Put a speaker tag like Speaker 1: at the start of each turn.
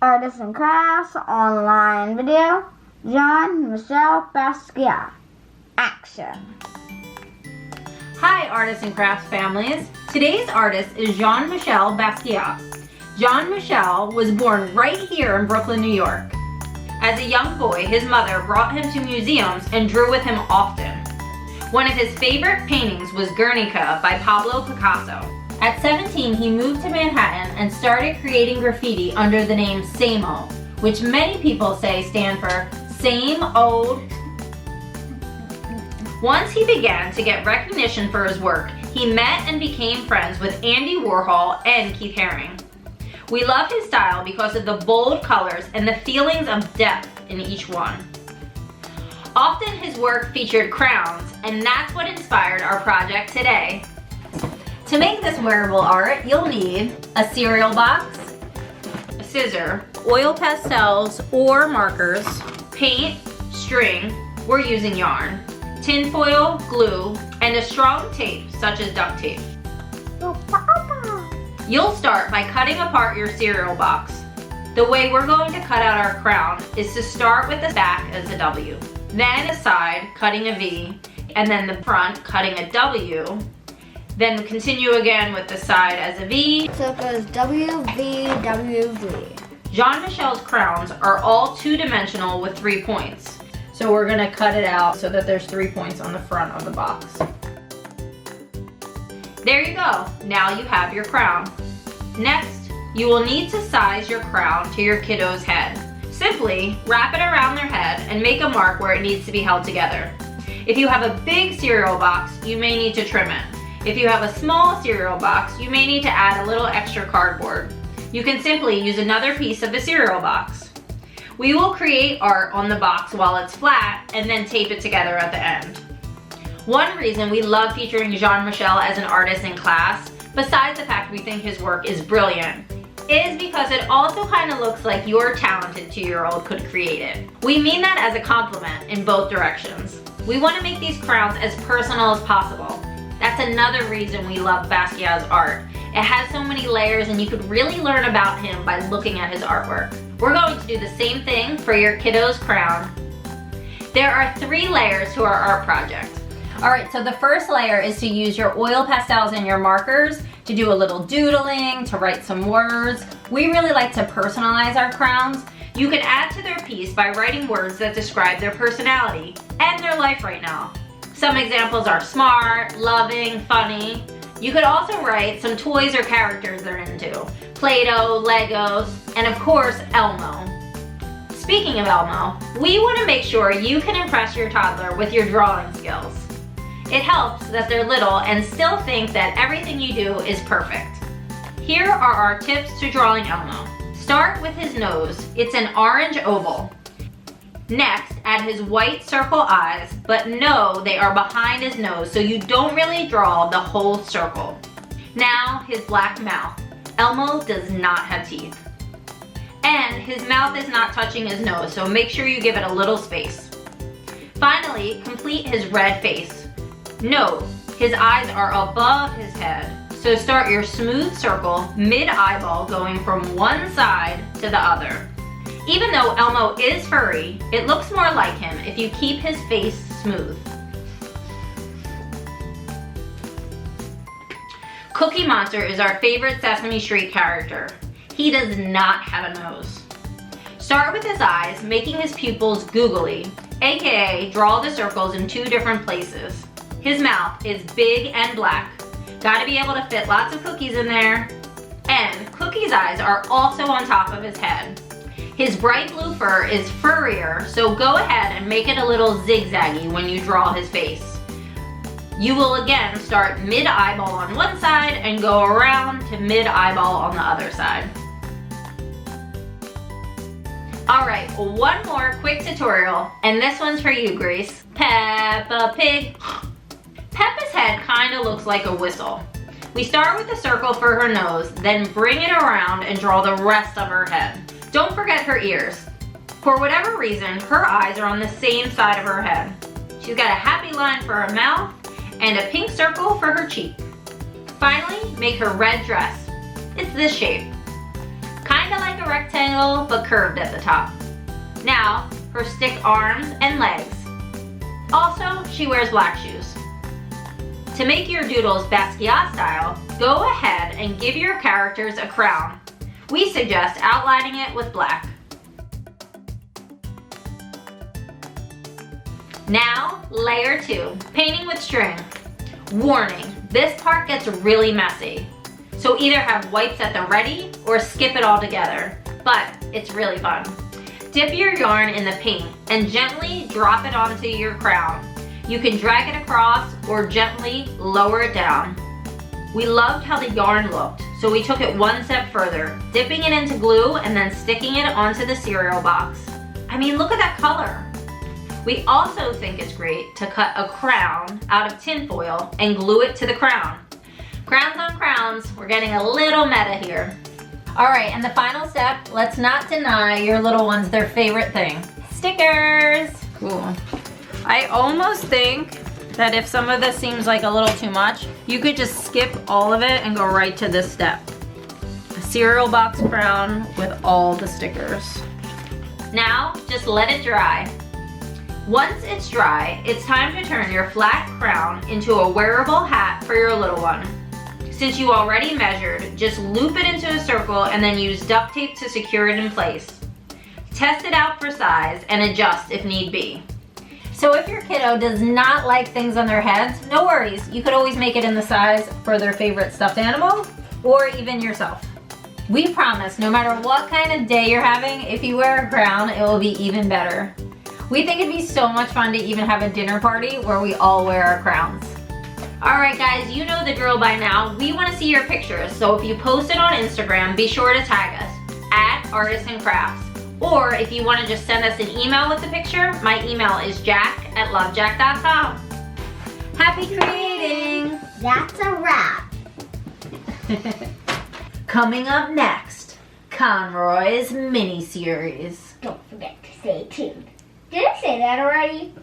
Speaker 1: Artists and Crafts online video. Jean-Michel Basquiat. Action.
Speaker 2: Hi Artists and Crafts families. Today's artist is Jean-Michel Basquiat. Jean-Michel was born right here in Brooklyn, New York. As a young boy, his mother brought him to museums and drew with him often. One of his favorite paintings was Guernica by Pablo Picasso. At 17, he moved to Manhattan and started creating graffiti under the name Samo, which many people say stand for Same Old. Once he began to get recognition for his work, he met and became friends with Andy Warhol and Keith Haring. We love his style because of the bold colors and the feelings of depth in each one. Often his work featured crowns, and that's what inspired our project today. To make this wearable art, you'll need a cereal box, a scissor, oil pastels or markers, paint, string, we're using yarn, tinfoil, glue, and a strong tape such as duct tape. You'll start by cutting apart your cereal box. The way we're going to cut out our crown is to start with the back as a W, then a side cutting a V, and then the front cutting a W. Then continue again with the side as a V.
Speaker 1: So it goes W, V, W, V.
Speaker 2: Jean-Michel's crowns are all two-dimensional with 3 points. So we're gonna cut it out so that there's 3 points on the front of the box. There you go, now you have your crown. Next, you will need to size your crown to your kiddo's head. Simply wrap it around their head and make a mark where it needs to be held together. If you have a big cereal box, you may need to trim it. If you have a small cereal box, you may need to add a little extra cardboard. You can simply use another piece of the cereal box. We will create art on the box while it's flat and then tape it together at the end. One reason we love featuring Jean-Michel as an artist in class, besides the fact we think his work is brilliant, is because it also kind of looks like your talented 2-year-old could create it. We mean that as a compliment in both directions. We want to make these crowns as personal as possible. That's another reason we love Basquiat's art. It has so many layers and you could really learn about him by looking at his artwork. We're going to do the same thing for your kiddo's crown. There are 3 layers to our art project. Alright, so the first layer is to use your oil pastels and your markers to do a little doodling, to write some words. We really like to personalize our crowns. You can add to their piece by writing words that describe their personality and their life right now. Some examples are smart, loving, funny. You could also write some toys or characters they're into. Play-Doh, Legos, and of course, Elmo. Speaking of Elmo, we want to make sure you can impress your toddler with your drawing skills. It helps that they're little and still think that everything you do is perfect. Here are our tips to drawing Elmo. Start with his nose. It's an orange oval. Next, add his white circle eyes, but no, they are behind his nose, so you don't really draw the whole circle. Now, his black mouth. Elmo does not have teeth. And his mouth is not touching his nose, so make sure you give it a little space. Finally, complete his red face. Note, his eyes are above his head, so start your smooth circle mid-eyeball going from one side to the other. Even though Elmo is furry, it looks more like him if you keep his face smooth. Cookie Monster is our favorite Sesame Street character. He does not have a nose. Start with his eyes, making his pupils googly, aka draw the circles in 2 different places. His mouth is big and black. Gotta be able to fit lots of cookies in there. And Cookie's eyes are also on top of his head. His bright blue fur is furrier, so go ahead and make it a little zigzaggy when you draw his face. You will again start mid-eyeball on one side and go around to mid-eyeball on the other side. Alright, one more quick tutorial, and this one's for you, Grace. Peppa Pig. Peppa's head kind of looks like a whistle. We start with a circle for her nose, then bring it around and draw the rest of her head. Don't forget her ears. For whatever reason, her eyes are on the same side of her head. She's got a happy line for her mouth and a pink circle for her cheek. Finally, make her red dress. It's this shape. Kinda like a rectangle, but curved at the top. Now, her stick arms and legs. Also, she wears black shoes. To make your doodles Basquiat style, go ahead and give your characters a crown. We suggest outlining it with black. Now, layer 2, painting with string. Warning, this part gets really messy. So either have wipes at the ready or skip it all together, but it's really fun. Dip your yarn in the paint and gently drop it onto your crown. You can drag it across or gently lower it down. We loved how the yarn looked, so we took it one step further, dipping it into glue and then sticking it onto the cereal box. I mean, look at that color. We also think it's great to cut a crown out of tin foil and glue it to the crown. Crowns on crowns, we're getting a little meta here. All right, and the final step, let's not deny your little ones their favorite thing, stickers. Cool. I almost think that if some of this seems like a little too much, you could just skip all of it and go right to this step. A cereal box crown with all the stickers. Now, just let it dry. Once it's dry, it's time to turn your flat crown into a wearable hat for your little one. Since you already measured, just loop it into a circle and then use duct tape to secure it in place. Test it out for size and adjust if need be. So if your kiddo does not like things on their heads, no worries. You could always make it in the size for their favorite stuffed animal or even yourself. We promise, no matter what kind of day you're having, if you wear a crown, it will be even better. We think it'd be so much fun to even have a dinner party where we all wear our crowns. All right guys, you know the drill by now. We want to see your pictures, so if you post it on Instagram, be sure to tag us at Artists and Crafts. Or if you want to just send us an email with the picture, my email is jack@lovejack.com. Happy creating!
Speaker 1: That's a wrap.
Speaker 2: Coming up next, Conroy's mini-series.
Speaker 1: Don't forget to stay tuned. Did I say that already?